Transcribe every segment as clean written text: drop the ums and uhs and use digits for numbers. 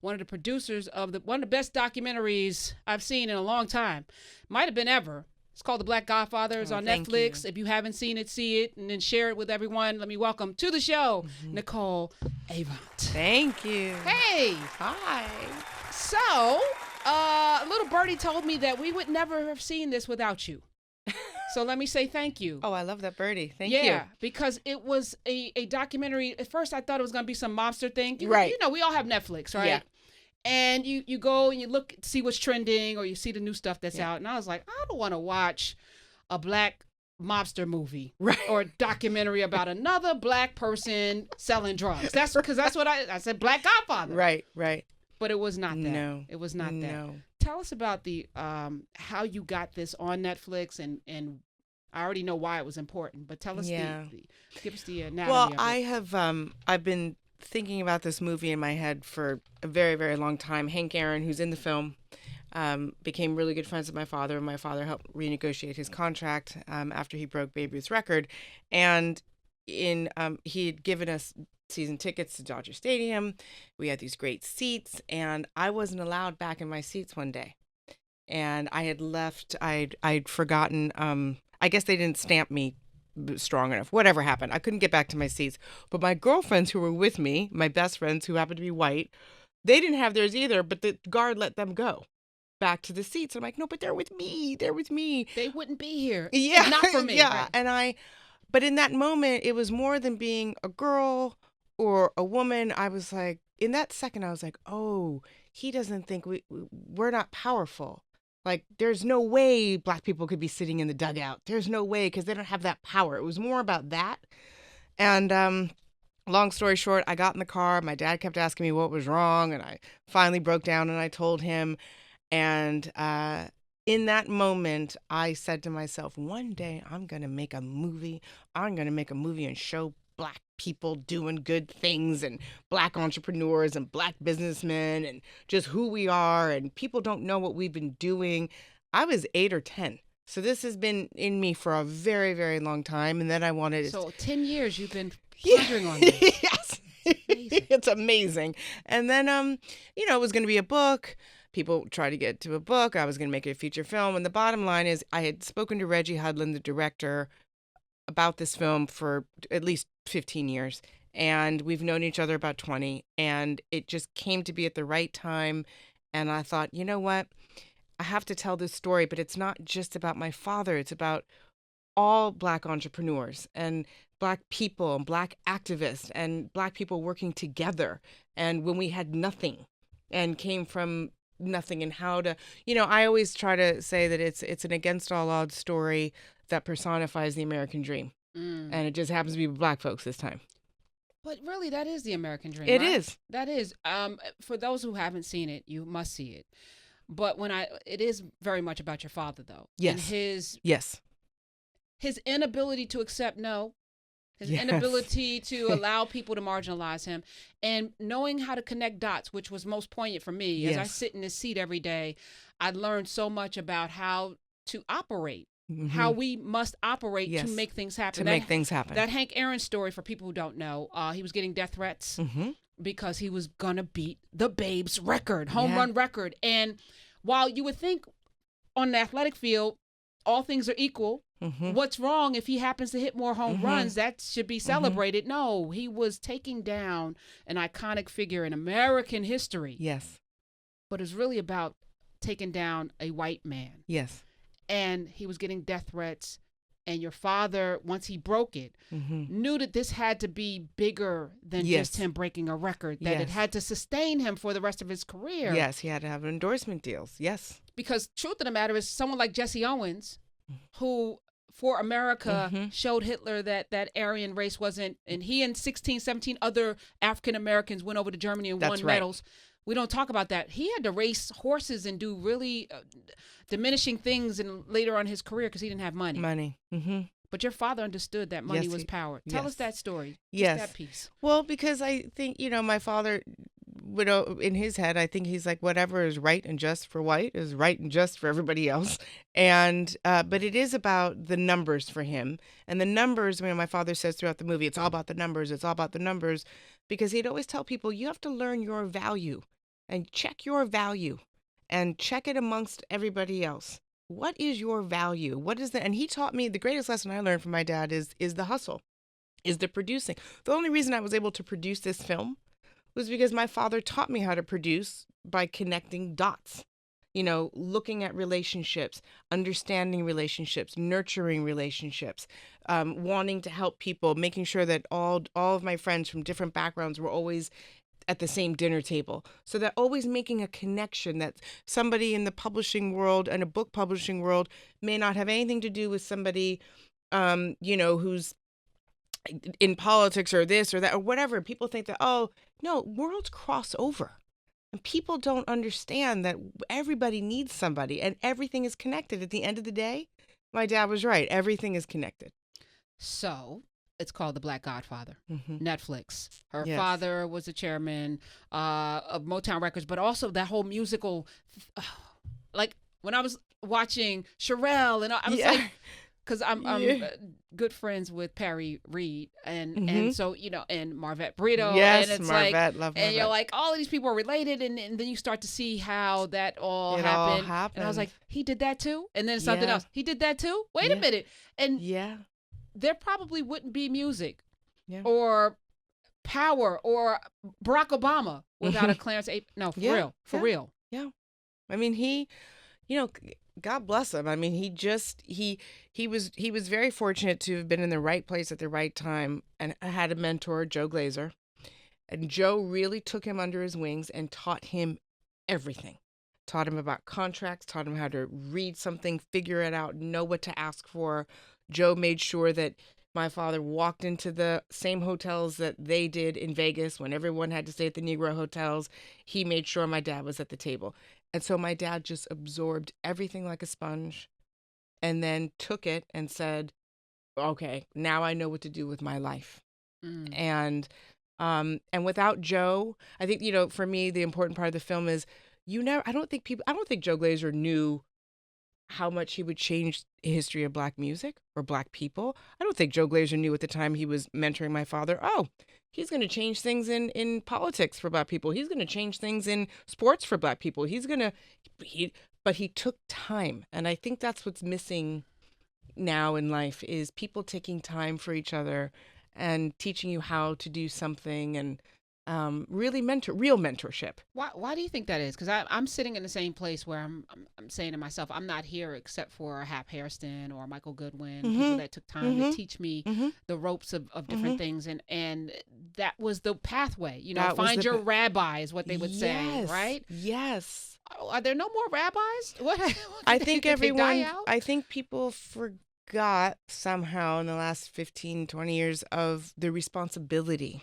one of the producers of one of the best documentaries I've seen in a long time. Might have been ever. It's called The Black Godfather. It's Oh, on thank Netflix. you. If you haven't seen it, see it and then share it with everyone. Let me welcome to the show, Nicole Avant. Thank you. Hey, Hi. so little birdie told me that we would never have seen this without you. So let me say thank you. Oh, I love that birdie. Thank you. Yeah, because it was a documentary. At first, I thought it was going to be some mobster thing. Right. You know, we all have Netflix, right? Yeah. And you go and you look, see what's trending, or you see the new stuff that's Yeah. out. And I was like, I don't want to watch a black mobster movie Right. or a documentary about another black person selling drugs. That's because that's what I said, Black Godfather. Right. Right. But it was not that. No. It was not that. No. Tell us about the how you got this on Netflix, and I already know why it was important, but tell us give us the anatomy Well, of it. I have I've been thinking about this movie in my head for a very, very long time. Hank Aaron, who's in the film, became really good friends with my father, and my father helped renegotiate his contract after he broke Babe Ruth's record. And he had given us season tickets to Dodger Stadium. We had these great seats, and I wasn't allowed back in my seats one day. And I had left. I'd forgotten. I guess they didn't stamp me strong enough. Whatever happened, I couldn't get back to my seats. But my girlfriends who were with me, my best friends who happened to be white, they didn't have theirs either. But the guard let them go back to the seats. I'm like, no, but they're with me. They're with me. They wouldn't be here. Yeah, Not for me. Yeah, Right. but in that moment, it was more than being a girl or a woman. I was like, in that second, I was like, oh, he doesn't think we're not powerful. Like, there's no way black people could be sitting in the dugout. There's no way, because they don't have that power. It was more about that. And long story short, I got in the car. My dad kept asking me what was wrong, and I finally broke down and I told him. And in that moment, I said to myself, one day I'm going to make a movie. I'm going to make a movie and show black people doing good things, and black entrepreneurs and black businessmen, and just who we are. And people don't know what we've been doing. I was 8 or 10. So this has been in me for a very, very long time. And then I wanted So 10 years you've been Yeah. pondering on this. Yes. Amazing. It's amazing. And then, it was going to be a book. People tried to get to a book. I was going to make it a feature film. And the bottom line is I had spoken to Reggie Hudlin, the director, about this film for at least 15 years. And we've known each other about 20. And it just came to be at the right time. And I thought, you know what? I have to tell this story, but it's not just about my father. It's about all black entrepreneurs and black people and black activists and black people working together. And when we had nothing and came from nothing, and how to, I always try to say that it's an against all odds story that personifies the American dream. And it just happens to be black folks this time. But really, that is the American dream. It right? is. That is. For those who haven't seen it, you must see it. But it is very much about your father, though. Yes. And Yes. his inability to accept no, his Yes. inability to allow people to marginalize him, and knowing how to connect dots, which was most poignant for me. As I Yes. sit in this seat every day, I learned so much about how to operate, Mhm. how we must operate Yes. to make things happen. To make things happen. That Hank Aaron story, for people who don't know, he was getting death threats Mm-hmm. because he was going to beat the Babe's record, home Yeah. run record. And while you would think on the athletic field, all things are equal, Mm-hmm. what's wrong if he happens to hit more home Mhm. runs? That should be celebrated. No, he was taking down an iconic figure in American history. Yes. But it's really about taking down a white man. Yes. And he was getting death threats. And your father, once he broke it, Mm-hmm. knew that this had to be bigger than Yes. just him breaking a record, that it Yes. had to sustain him for the rest of his career. Yes, he had to have endorsement deals. Yes. Because truth of the matter is, someone like Jesse Owens, who for America Mhm. showed Hitler that Aryan race wasn't, and he and 16, 17 other African Americans went over to Germany and That's won right. medals. We don't talk about that. He had to race horses and do really diminishing things in later on in his career because he didn't have money. Money. Mm-hmm. But your father understood that money Yes, was he- power. Tell us yes. that story. Just Yes. that piece. Well, because I think, my father, in his head, I think he's like, whatever is right and just for white is right and just for everybody else. And, but it is about the numbers for him. And the numbers, my father says throughout the movie, it's all about the numbers. It's all about the numbers. Because he'd always tell people, you have to learn your value. and check your value and check it amongst everybody else. What is your value? What is the, and he taught me the greatest lesson I learned from my dad is the hustle, is the producing. The only reason I was able to produce this film was because my father taught me how to produce by connecting dots. You know, looking at relationships, understanding relationships, nurturing relationships, wanting to help people, making sure that all of my friends from different backgrounds were always at the same dinner table. So that always making a connection, that somebody in the publishing world and a book publishing world may not have anything to do with somebody, who's in politics or this or that or whatever. People think that, oh, no, worlds cross over. And people don't understand that everybody needs somebody and everything is connected. At the end of the day, my dad was right. Everything is connected. So it's called The Black Godfather, Netflix. Her Yes. father was the chairman of Motown Records, but also that whole musical, like when I was watching Sherelle, and I was like, because I'm good friends with Perry Reed, and so and Marvette Brito, Yes, and it's Marvette, like, love and you're Marvette. like, all of these people are related, and then you start to see how that all It happened. all happened. And I was like, he did that too, and then something Yeah. else, he did that too. Wait a Yeah. minute, and Yeah. there probably wouldn't be music Yeah. or power or Barack Obama without a Clarence Avant. No, for real. Yeah. I mean, he, God bless him. I mean, he was very fortunate to have been in the right place at the right time, and I had a mentor, Joe Glazer, and Joe really took him under his wings and taught him everything. Taught him about contracts, taught him how to read something, figure it out, know what to ask for. Joe made sure that my father walked into the same hotels that they did in Vegas when everyone had to stay at the Negro hotels. He made sure my dad was at the table. And so my dad just absorbed everything like a sponge and then took it and said, okay, now I know what to do with my life. And without Joe, I think, for me, the important part of the film is I don't think Joe Glazer knew how much he would change the history of Black music or Black people. I don't think Joe Glazer knew at the time he was mentoring my father, oh, he's going to change things in politics for Black people. He's going to change things in sports for Black people. But he took time. And I think that's what's missing now in life is people taking time for each other and teaching you how to do something and really real mentorship. Why do you think that is? Because I'm sitting in the same place where I'm saying to myself, I'm not here except for Hap Hairston or Michael Goodwin, people that took time to teach me the ropes of different things, and that was the pathway. Find your rabbi is what they would say, right? Yes. Are there no more rabbis? What? I think did they die everyone. out? I think people forgot somehow in the last 15, 20 years of the responsibility.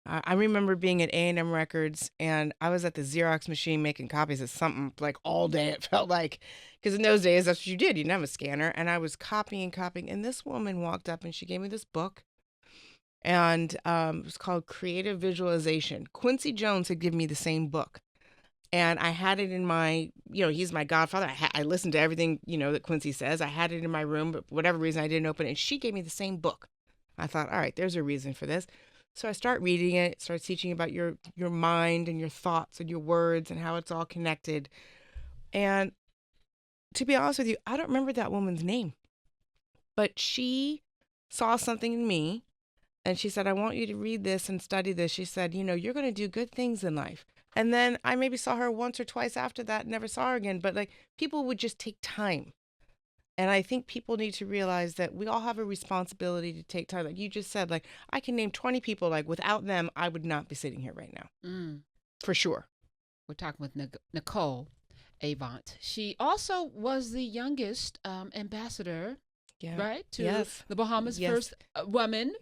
I remember being at A&M Records, and I was at the Xerox machine making copies of something like all day. It felt like, because in those days, that's what you did. You didn't have a scanner. And I was copying. And this woman walked up and she gave me this book. And it was called Creative Visualization. Quincy Jones had given me the same book. And I had it in my, he's my godfather. I listened to everything, that Quincy says. I had it in my room, but for whatever reason, I didn't open it. And she gave me the same book. I thought, all right, there's a reason for this. So I start reading it, start teaching about your mind and your thoughts and your words and how it's all connected. And to be honest with you, I don't remember that woman's name. But she saw something in me and she said, I want you to read this and study this. She said, you're going to do good things in life. And then I maybe saw her once or twice after that, never saw her again. But people would just take time. And I think people need to realize that we all have a responsibility to take time. Like you just said, I can name 20 people, without them, I would not be sitting here right now. For sure. We're talking with Nicole Avant. She also was the youngest ambassador, right? To the Bahamas, first woman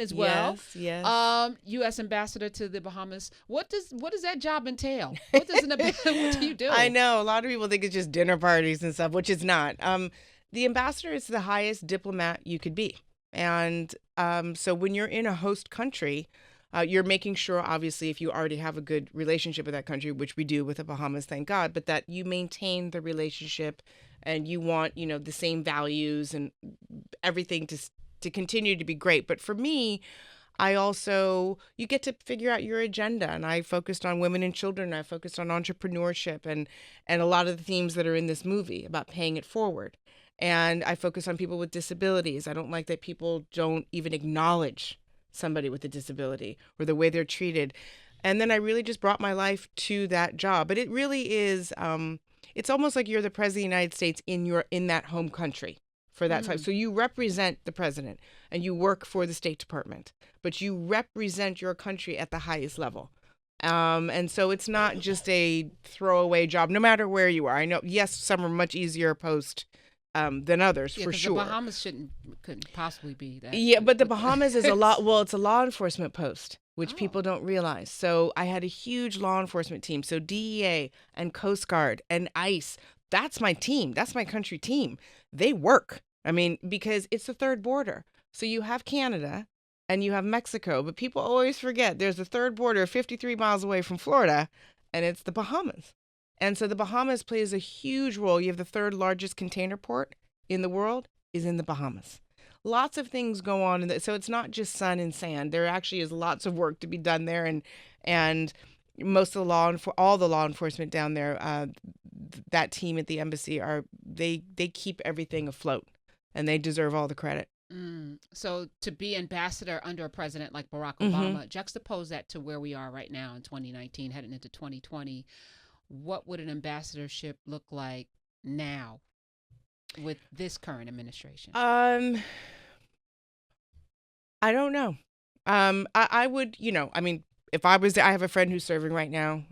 as well. Yes. U.S. ambassador to the Bahamas. What does that job entail? What do you do? I know a lot of people think it's just dinner parties and stuff, which it's not. The ambassador is the highest diplomat you could be, and so when you're in a host country, you're making sure, obviously, if you already have a good relationship with that country, which we do with the Bahamas, thank God, but that you maintain the relationship. And you want, the same values and everything to continue to be great. But for me, I also, you get to figure out your agenda. And I focused on women and children. I focused on entrepreneurship and a lot of the themes that are in this movie about paying it forward. And I focus on people with disabilities. I don't like that people don't even acknowledge somebody with a disability or the way they're treated. And then I really just brought my life to that job. But it really is, it's almost like you're the president of the United States in that home country for that time. So you represent the president and you work for the State Department, but you represent your country at the highest level. And so it's not just a throwaway job, no matter where you are. I know, yes, some are much easier post than others, for sure. The Bahamas couldn't possibly be that. Yeah, but the Bahamas is it's a law enforcement post, which people don't realize. So I had a huge law enforcement team. So DEA and Coast Guard and ICE, that's my team. That's my country team. They work. I mean, because it's the third border. So you have Canada and you have Mexico, but people always forget there's a third border 53 miles away from Florida, and it's the Bahamas. And so the Bahamas plays a huge role. You have the third largest container port in the world is in the Bahamas. Lots of things go on. So it's not just sun and sand. There actually is lots of work to be done there. And most of all the law enforcement down there, that team at the embassy they keep everything afloat, and they deserve all the credit. So to be ambassador under a president like Barack Obama, juxtapose that to where we are right now in 2019, heading into 2020. What would an ambassadorship look like now with this current administration? I don't know. I would, I mean, if I have a friend who's serving right now.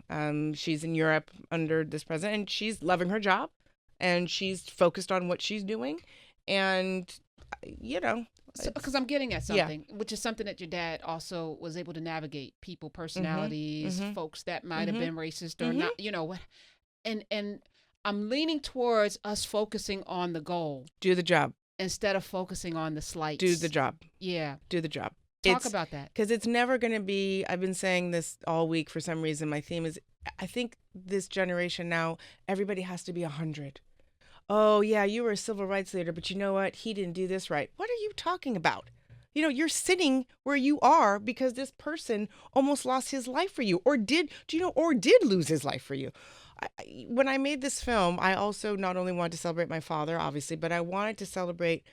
She's in Europe under this president, and she's loving her job, and she's focused on what she's doing, and because I'm getting at something, which is something that your dad also was able to navigate: people, personalities, folks that might have been racist or not, and I'm leaning towards us focusing on the goal. Do the job. Instead of focusing on the slights. Do the job. Yeah. Do the job. Talk about that. Because it's never going to be, I've been saying this all week for some reason. My theme is, I think this generation now, everybody has to be 100. Oh, yeah, you were a civil rights leader, but you know what? He didn't do this right. What are you talking about? You're sitting where you are because this person almost lost his life for you, or did lose his life for you. When I made this film, I also not only wanted to celebrate my father, obviously, but I wanted to celebrate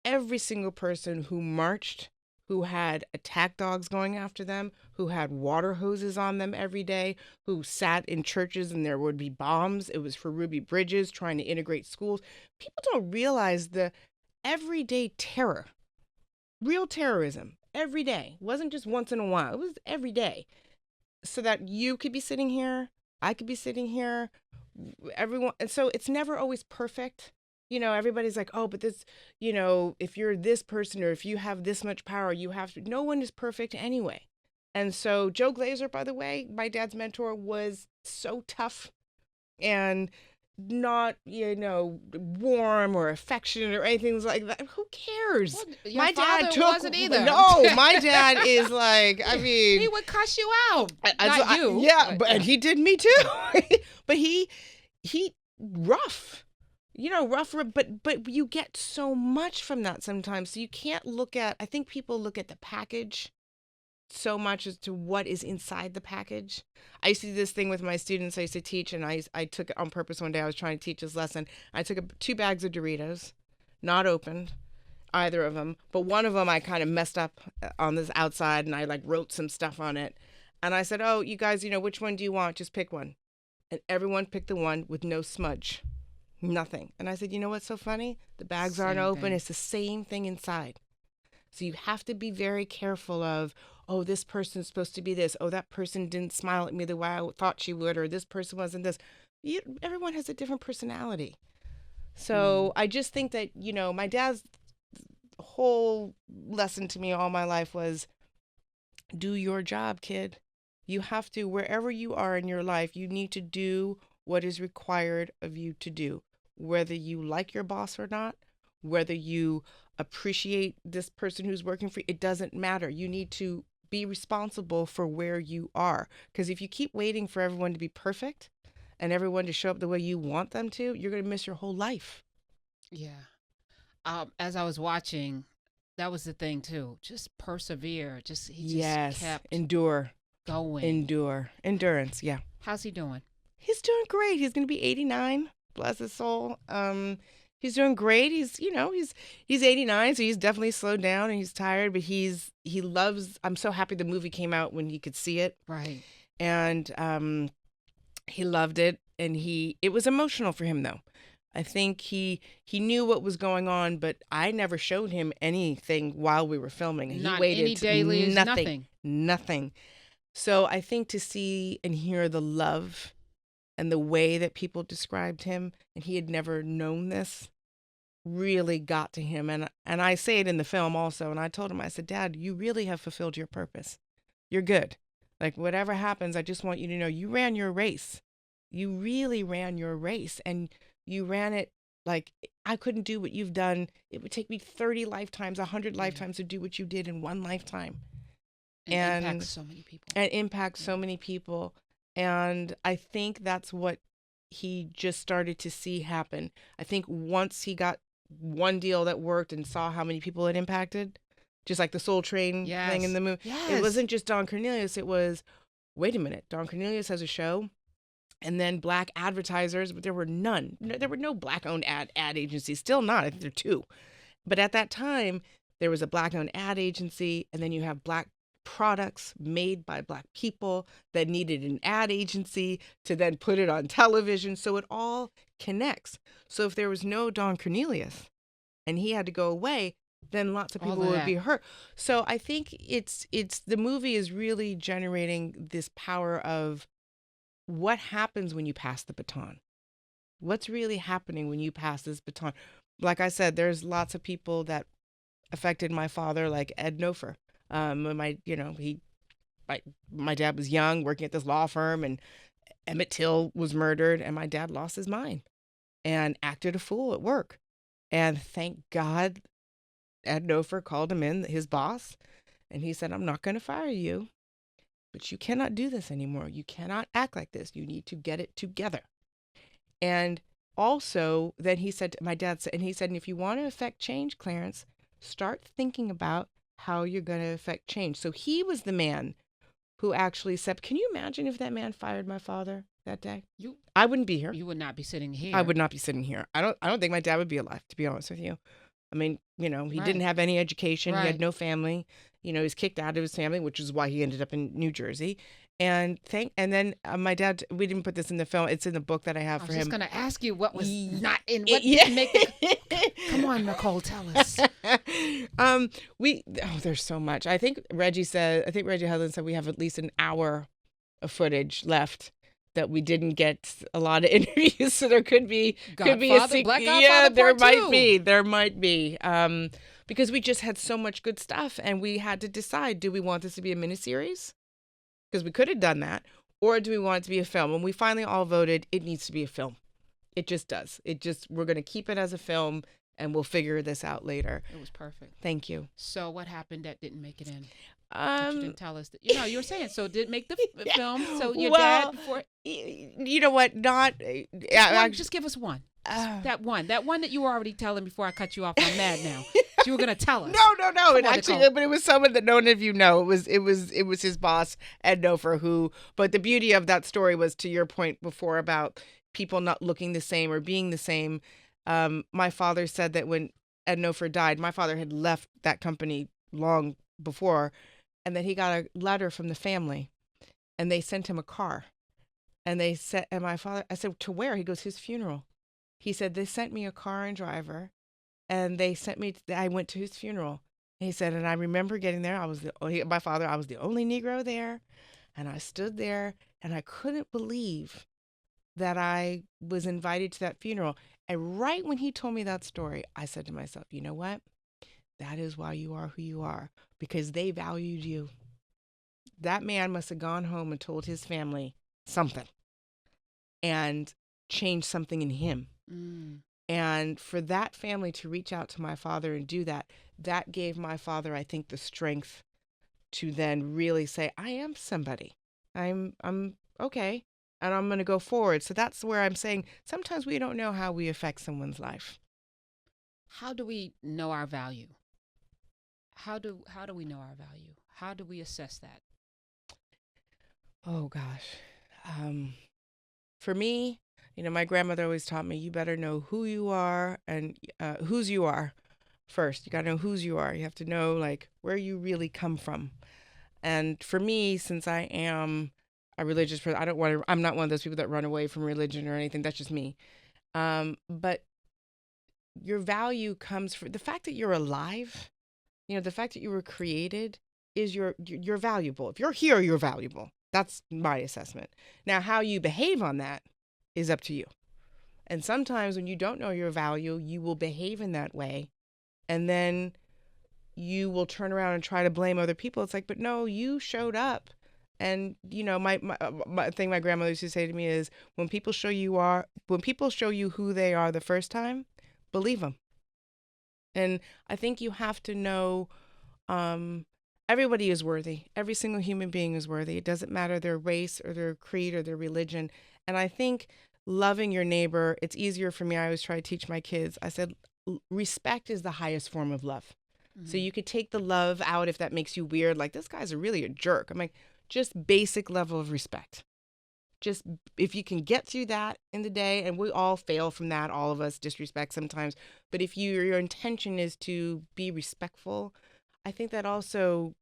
every single person who marched, who had attack dogs going after them, who had water hoses on them every day, who sat in churches and there would be bombs. It was for Ruby Bridges, trying to integrate schools. People don't realize the everyday terror, real terrorism, every day. It wasn't just once in a while. It was every day. So that you could be sitting here, I could be sitting here, everyone. And so it's never always perfect. Everybody's like, oh, but this, if you're this person or if you have this much power, you have to. No one is perfect anyway. And so Joe Glazer, by the way, my dad's mentor, was so tough and not, warm or affectionate or anything like that. Who cares? Well, my dad wasn't either. No, my dad is like, I mean, he would cuss you out. Not you. Yeah, and he did me too. But he rough. Rough, but you get so much from that sometimes. So you can't I think people look at the package so much as to what is inside the package. I used to do this thing with my students I used to teach, and I took it on purpose one day. I was trying to teach this lesson. I took 2 bags of Doritos, not opened, either of them, but one of them I kind of messed up on this outside, and I wrote some stuff on it. And I said, oh, you guys, which one do you want? Just pick one. And everyone picked the one with no smudge. Nothing. And I said, you know what's so funny? The bags aren't open. It's the same thing inside. So you have to be very careful of, oh, this person's supposed to be this. Oh, that person didn't smile at me the way I thought she would, or this person wasn't this. Everyone has a different personality. So I just think that, my dad's whole lesson to me all my life was, do your job, kid. You have to, wherever you are in your life, you need to do what is required of you to do. Whether you like your boss or not, whether you appreciate this person who's working for you, it doesn't matter. You need to be responsible for where you are. Because if you keep waiting for everyone to be perfect and everyone to show up the way you want them to, you're going to miss your whole life. Yeah. As I was watching, That was the thing too. Just persevere. He just Yes. kept Endure. going. Endurance. Yeah. How's he doing? He's doing great. He's going to be 89. Bless his soul. He's doing great. He's 89, so he's definitely slowed down and he's tired, but he loves. I'm so happy the movie came out when he could see it. Right. And he loved it, and it was emotional for him though. I think he knew what was going on, but I never showed him anything while we were filming. He Not waited any dailies, nothing. So I think to see and hear the love and the way that people described him, and he had never known this, really got to him. And I say it in the film also, and I told him, I said, Dad, you really have fulfilled your purpose. You're good. Like, whatever happens, I just want you to know you ran your race. You really ran your race, and you ran it like I couldn't do what you've done. It would take me 30 lifetimes, 100 lifetimes to do what you did in one lifetime. And impact so many people. And impact so many people. And I think that's what he just started to see happen. I think once he got one deal that worked and saw how many people it impacted, just like the Soul Train thing in the movie. Yes. It wasn't just Don Cornelius. It was, wait a minute, Don Cornelius has a show, and then black advertisers, but there were none. There were no black-owned ad agencies. Still not. I think there are two. But at that time, there was a black-owned ad agency, and then you have black products made by black people that needed an ad agency to then put it on television. So it all connects. So if there was no Don Cornelius and he had to go away, then lots of people would be hurt. So I think it's the movie is really generating this power of what happens when you pass the baton. What's really happening when you pass this baton? Like I said, there's lots of people that affected my father, like Ed Nofer. My dad was young, working at this law firm, and Emmett Till was murdered, and my dad lost his mind and acted a fool at work. And thank God Ed Nofer called him in, his boss, and he said, I'm not going to fire you, but you cannot do this anymore. You cannot act like this. You need to get it together. And also, then he said, my dad said, and he said, and if you want to affect change, Clarence, start thinking about how you're going to affect change. So he was the man who actually said, can you imagine if that man fired my father that day? I wouldn't be here. You would not be sitting here. I would not be sitting here. I don't think my dad would be alive, to be honest with you. I mean, he didn't have any education. Right. He had no family. He was kicked out of his family, which is why he ended up in New Jersey. And then my dad, we didn't put this in the film. It's in the book that I have for him. I was just going to ask you what was not in, what didn't make it. Come on, Nicole, tell us. There's so much. I think Reggie Hudlin said we have at least an hour of footage left that we didn't get a lot of interviews. So there could be a sequel. Yeah, there might be. Because we just had so much good stuff, and we had to decide, do we want this to be a miniseries? Because we could have done that, or do we want it to be a film? And we finally all voted it needs to be a film. It just does. We're going to keep it as a film, and we'll figure this out later. It was perfect. Thank you. So what happened that didn't make it in? That you didn't tell us. You were saying, so it didn't make the film. So your dad before. You know what? Just give us one. That one that you were already telling before I cut you off. I'm mad now. You were gonna tell us. No. But it was someone that none of you know. It was his boss, Ed Nofer, who. But the beauty of that story was, to your point before, about people not looking the same or being the same. My father said that when Ed Nofer died, my father had left that company long before, and that he got a letter from the family, and they sent him a car, and I said, to where? He goes, his funeral. He said, they sent me a car and driver, and I went to his funeral. And he said, and I remember getting there. I was the only Negro there. And I stood there, and I couldn't believe that I was invited to that funeral. And right when he told me that story, I said to myself, you know what? That is why you are who you are, because they valued you. That man must have gone home and told his family something and changed something in him. Mm. And for that family to reach out to my father and do that, that gave my father, I think, the strength to then really say, I am somebody. I'm okay, and I'm going to go forward. So that's where I'm saying sometimes we don't know how we affect someone's life. How do we know our value? How do we know our value? How do we assess that? Oh gosh. For me, my grandmother always taught me, you better know who you are and whose you are first. You got to know whose you are. You have to know like where you really come from. And for me, since I am a religious person, I'm not one of those people that run away from religion or anything. That's just me. But your value comes from the fact that you're alive. The fact that you were created is you're valuable. If you're here, you're valuable. That's my assessment. Now, how you behave on that is up to you. And sometimes when you don't know your value, you will behave in that way. And then you will turn around and try to blame other people. It's like, but no, you showed up. And, my thing my grandmother used to say to me is, when people show you who they are the first time, believe them. And I think you have to know, everybody is worthy. Every single human being is worthy. It doesn't matter their race or their creed or their religion. And I think loving your neighbor, it's easier for me. I always try to teach my kids. I said, respect is the highest form of love. Mm-hmm. So you could take the love out if that makes you weird. Like, this guy's really a jerk. I'm like, just basic level of respect. Just if you can get through that in the day, and we all fail from that, all of us disrespect sometimes. But if your intention is to be respectful, I think that also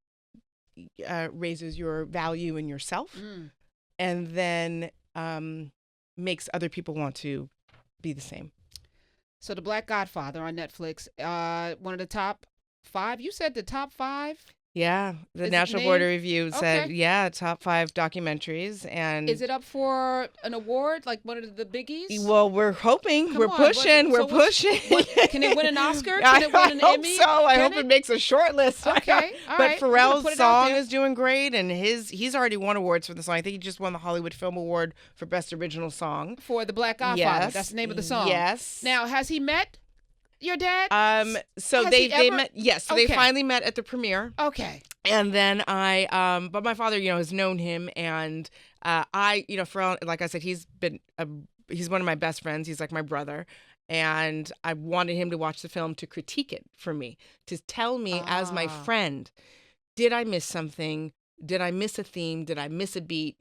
raises your value in yourself, and then makes other people want to be the same. So The Black Godfather on Netflix, one of the top 5. You said the top 5? Yeah, the National Board of Review said, top 5 documentaries. And is it up for an award, like one of the biggies? Well, we're hoping. We're pushing. Can it win an Oscar? Can it win an Emmy? I hope it makes a short list. Okay, all right. But Pharrell's song is doing great, and he's already won awards for the song. I think he just won the Hollywood Film Award for Best Original Song. For The Black Godfather. Yes. That's the name of the song. Yes. Now, has he met your dad? So they met. Yes. So they finally met at the premiere. Okay. And then but my father, has known him, and Pharrell, like I said, he's one of my best friends. He's like my brother, and I wanted him to watch the film to critique it for me, to tell me as my friend, did I miss something? Did I miss a theme? Did I miss a beat?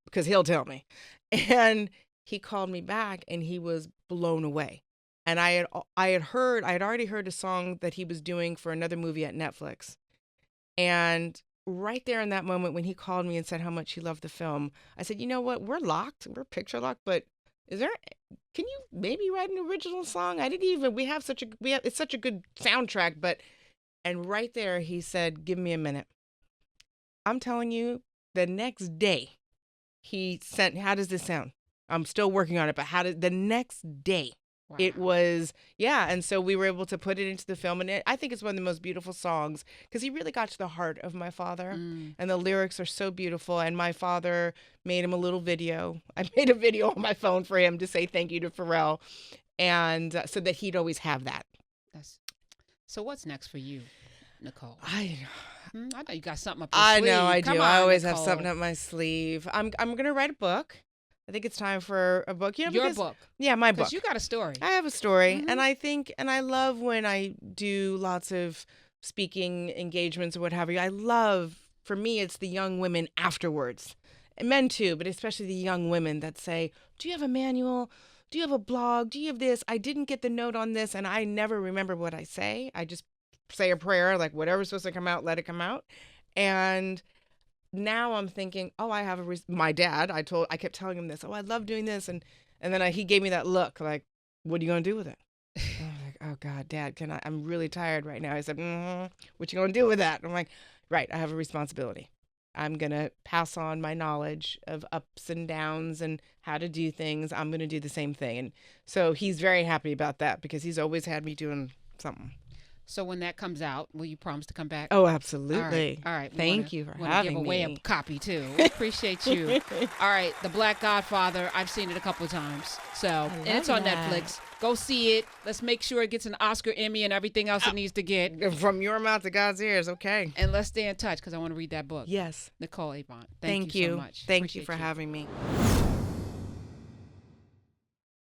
Because he'll tell me. And he called me back, and he was blown away. And I had already heard a song that he was doing for another movie at Netflix. And right there in that moment when he called me and said how much he loved the film, I said, you know what? We're locked. We're picture locked. But can you maybe write an original song? It's such a good soundtrack. And right there he said, give me a minute. I'm telling you, the next day he sent, how does this sound? I'm still working on it, but the next day? Wow. It was, and so we were able to put it into the film, and I think it's one of the most beautiful songs because he really got to the heart of my father, and the lyrics are so beautiful, and my father made him a little video. I made a video on my phone for him to say thank you to Pharrell, and so that he'd always have that. So what's next for you, Nicole? I know you got something up your sleeve. I know I do. I always have Nicole. something up my sleeve. I'm going to write a book. I think it's time for a book. Your book. Yeah, my book. Because you got a story. I have a story. Mm-hmm. And I love when I do lots of speaking engagements or what have you. For me, it's the young women afterwards. And men too, but especially the young women that say, do you have a manual? Do you have a blog? Do you have this? I didn't get the note on this, and I never remember what I say. I just say a prayer, like whatever's supposed to come out, let it come out. And now I'm thinking, I have my dad. I kept telling him this. I love doing this, and then he gave me that look, like, what are you gonna do with it? I was like, oh God, Dad, I'm really tired right now. He said, what you gonna do with that? I'm like, right, I have a responsibility. I'm gonna pass on my knowledge of ups and downs and how to do things. I'm gonna do the same thing, and so he's very happy about that because he's always had me doing something. So when that comes out, will you promise to come back? Oh, absolutely. All right. Thank you for having me. Give away a copy too. We appreciate you. All right. The Black Godfather. I've seen it a couple of times. And it's on Netflix. Go see it. Let's make sure it gets an Oscar, Emmy, and everything else it needs to get. From your mouth to God's ears. Okay. And let's stay in touch because I want to read that book. Yes. Nicole Avant. Thank you so much. Thank you for having me.